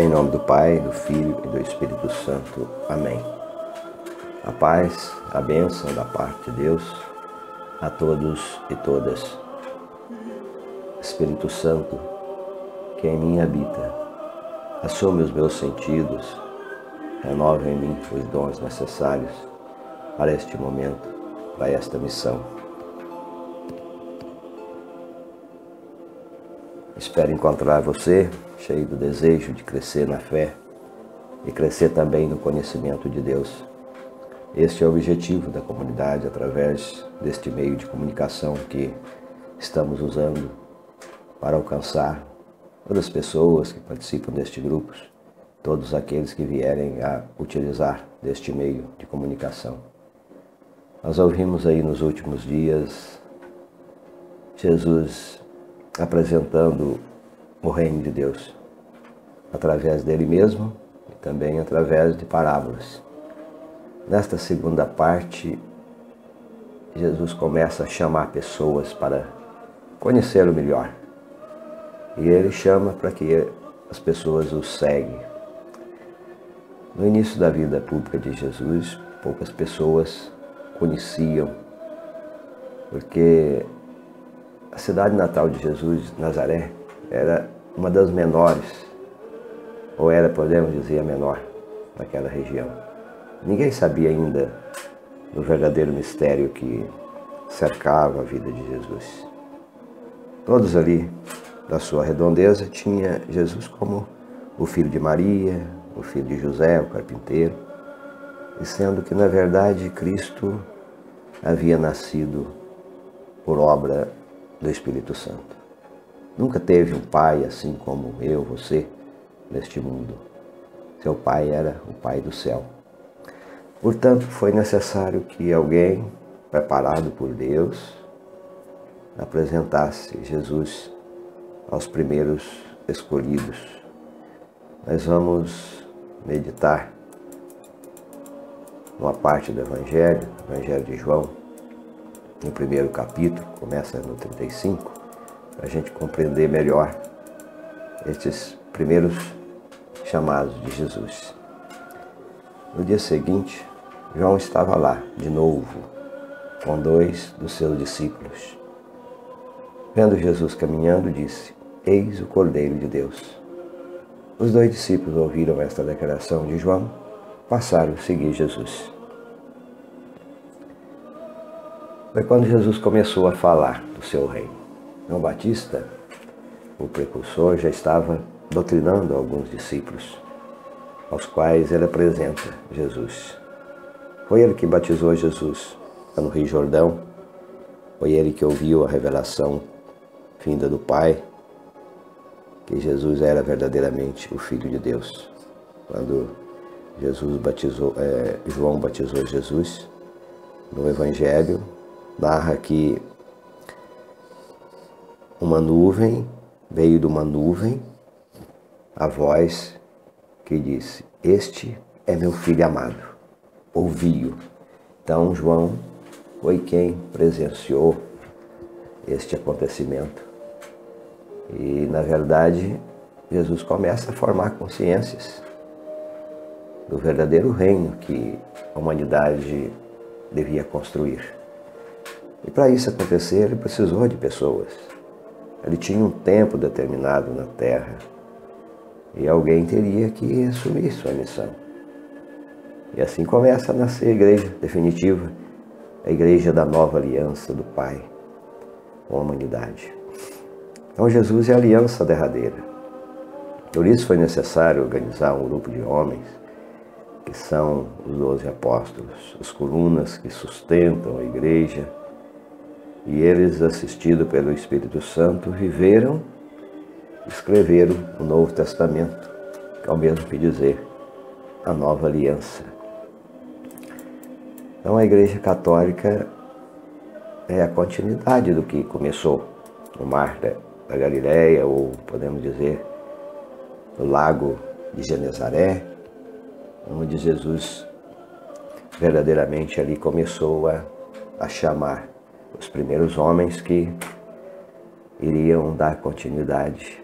Em nome do Pai, do Filho e do Espírito Santo. Amém. A paz, a bênção da parte de Deus a todos e todas. Espírito Santo, que em mim habita, assume os meus sentidos, renova em mim os dons necessários para este momento, para esta missão. Espero encontrar você cheio do desejo de crescer na fé e crescer também no conhecimento de Deus. Este é o objetivo da comunidade através deste meio de comunicação que estamos usando para alcançar todas as pessoas que participam deste grupo, todos aqueles que vierem a utilizar deste meio de comunicação. Nós ouvimos aí nos últimos dias Jesus apresentando o reino de Deus, através dele mesmo e também através de parábolas. Nesta segunda parte, Jesus começa a chamar pessoas para conhecê-lo melhor. E ele chama para que as pessoas o seguem. No início da vida pública de Jesus, poucas pessoas conheciam, porque a cidade natal de Jesus, Nazaré, era uma das menores, ou era, podemos dizer, a menor naquela região. Ninguém sabia ainda do verdadeiro mistério que cercava a vida de Jesus. Todos ali da sua redondeza tinham Jesus como o filho de Maria, o filho de José, o carpinteiro, e sendo que, na verdade, Cristo havia nascido por obra do Espírito Santo. Nunca teve um pai assim como eu, você, neste mundo. Seu pai era o Pai do céu. Portanto, foi necessário que alguém, preparado por Deus, apresentasse Jesus aos primeiros escolhidos. Nós vamos meditar numa parte do Evangelho de João, no primeiro capítulo, começa no 35, para a gente compreender melhor estes primeiros chamados de Jesus. No dia seguinte, João estava lá, de novo, com 2 dos seus discípulos. Vendo Jesus caminhando, disse: Eis o Cordeiro de Deus. Os 2 discípulos ouviram esta declaração de João, passaram a seguir Jesus. Foi quando Jesus começou a falar do seu reino. João Batista, o precursor, já estava doutrinando alguns discípulos, aos quais ele apresenta Jesus. Foi ele que batizou Jesus no Rio Jordão, foi ele que ouviu a revelação vinda do Pai, que Jesus era verdadeiramente o Filho de Deus. Quando João batizou Jesus, no Evangelho, narra que veio de uma nuvem, a voz que disse: Este é meu filho amado, ouvi-o. Então João foi quem presenciou este acontecimento. E, na verdade, Jesus começa a formar consciências do verdadeiro reino que a humanidade devia construir. E para isso acontecer, ele precisou de pessoas. Ele tinha um tempo determinado na terra e alguém teria que assumir sua missão. E assim começa a nascer a igreja definitiva, a igreja da nova aliança do Pai com a humanidade. Então Jesus é a aliança derradeira. Por isso foi necessário organizar um grupo de homens, que são os 12 apóstolos, as colunas que sustentam a igreja, e eles, assistidos pelo Espírito Santo, viveram e escreveram o Novo Testamento, que é o mesmo que dizer a nova aliança. Então a Igreja Católica é a continuidade do que começou no Mar da Galileia, ou podemos dizer no Lago de Genezaré, onde Jesus verdadeiramente ali começou a chamar os primeiros homens que iriam dar continuidade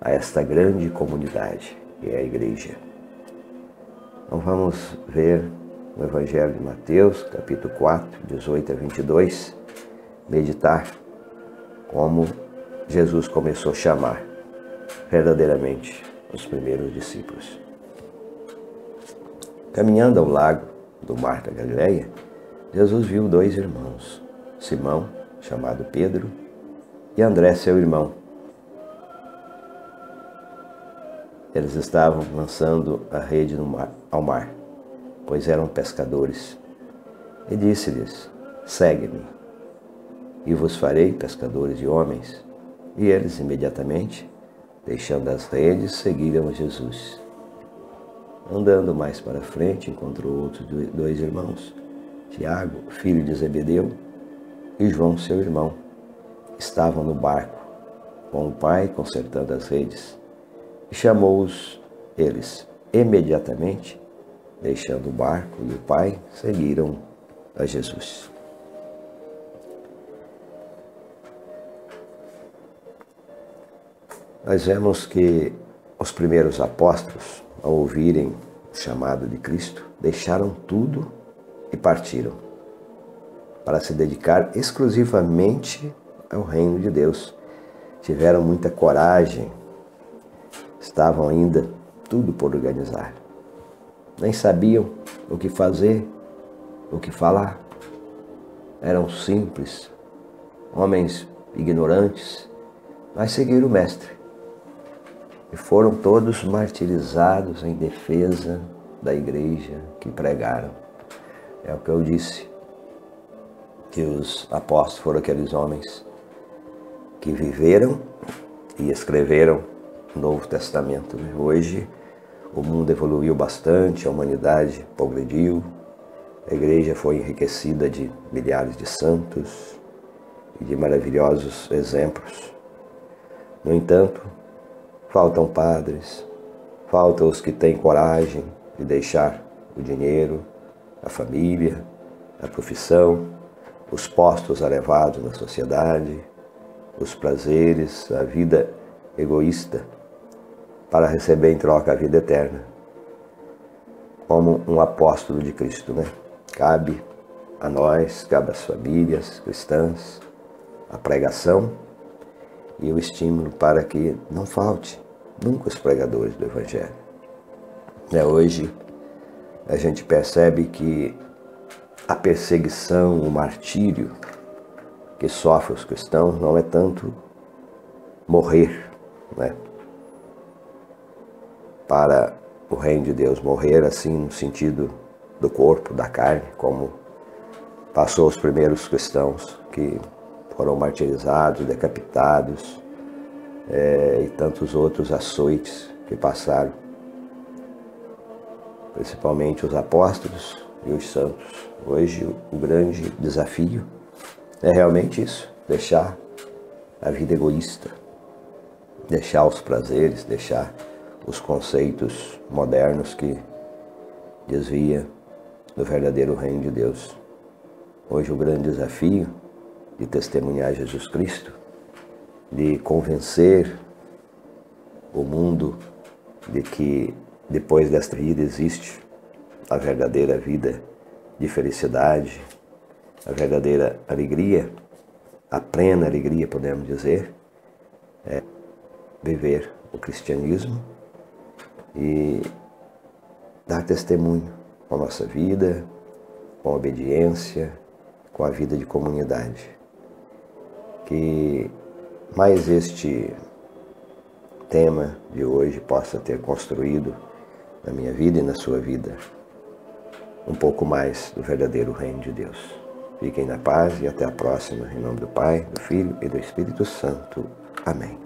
a esta grande comunidade que é a igreja. Então vamos ver o Evangelho de Mateus, capítulo 4, 18 a 22, meditar como Jesus começou a chamar verdadeiramente os primeiros discípulos. Caminhando ao lago do mar da Galileia, Jesus viu 2 irmãos, Simão, chamado Pedro, e André, seu irmão. Eles estavam lançando a rede ao mar, pois eram pescadores. E disse-lhes: segue-me, e vos farei pescadores de homens. E eles imediatamente, deixando as redes, seguiram Jesus. Andando mais para frente, encontrou outros 2 irmãos, Tiago, filho de Zebedeu, e João, seu irmão. Estavam no barco, com o pai consertando as redes. E chamou-os eles. Imediatamente, deixando o barco e o pai, seguiram a Jesus. Nós vemos que os primeiros apóstolos, ao ouvirem o chamado de Cristo, deixaram tudo e partiram para se dedicar exclusivamente ao reino de Deus. Tiveram muita coragem, estavam ainda tudo por organizar. Nem sabiam o que fazer, o que falar. Eram simples, homens ignorantes, mas seguiram o Mestre. E foram todos martirizados em defesa da igreja que pregaram. É o que eu disse, que os apóstolos foram aqueles homens que viveram e escreveram o Novo Testamento. Hoje o mundo evoluiu bastante, a humanidade progrediu, a igreja foi enriquecida de milhares de santos e de maravilhosos exemplos. No entanto, faltam padres, faltam os que têm coragem de deixar o dinheiro, a família, a profissão, os postos elevados na sociedade, os prazeres, a vida egoísta, para receber em troca a vida eterna. Como um apóstolo de Cristo, né? Cabe a nós, cabe às famílias cristãs, a pregação e o estímulo para que não falte nunca os pregadores do Evangelho. Hoje a gente percebe que a perseguição, o martírio que sofrem os cristãos não é tanto morrer, né, para o reino de Deus, morrer assim no sentido do corpo, da carne, como passou os primeiros cristãos que foram martirizados, decapitados, e tantos outros açoites que passaram, principalmente os apóstolos e os santos. Hoje o grande desafio é realmente isso, deixar a vida egoísta, deixar os prazeres, deixar os conceitos modernos que desvia do verdadeiro reino de Deus. Hoje o grande desafio de testemunhar Jesus Cristo, de convencer o mundo de que depois desta vida existe a verdadeira vida de felicidade, a verdadeira alegria, a plena alegria, podemos dizer, é viver o cristianismo e dar testemunho com a nossa vida, com a obediência, com a vida de comunidade. Que mais este tema de hoje possa ter construído na minha vida e na sua vida um pouco mais do verdadeiro reino de Deus. Fiquem na paz e até a próxima, em nome do Pai, do Filho e do Espírito Santo. Amém.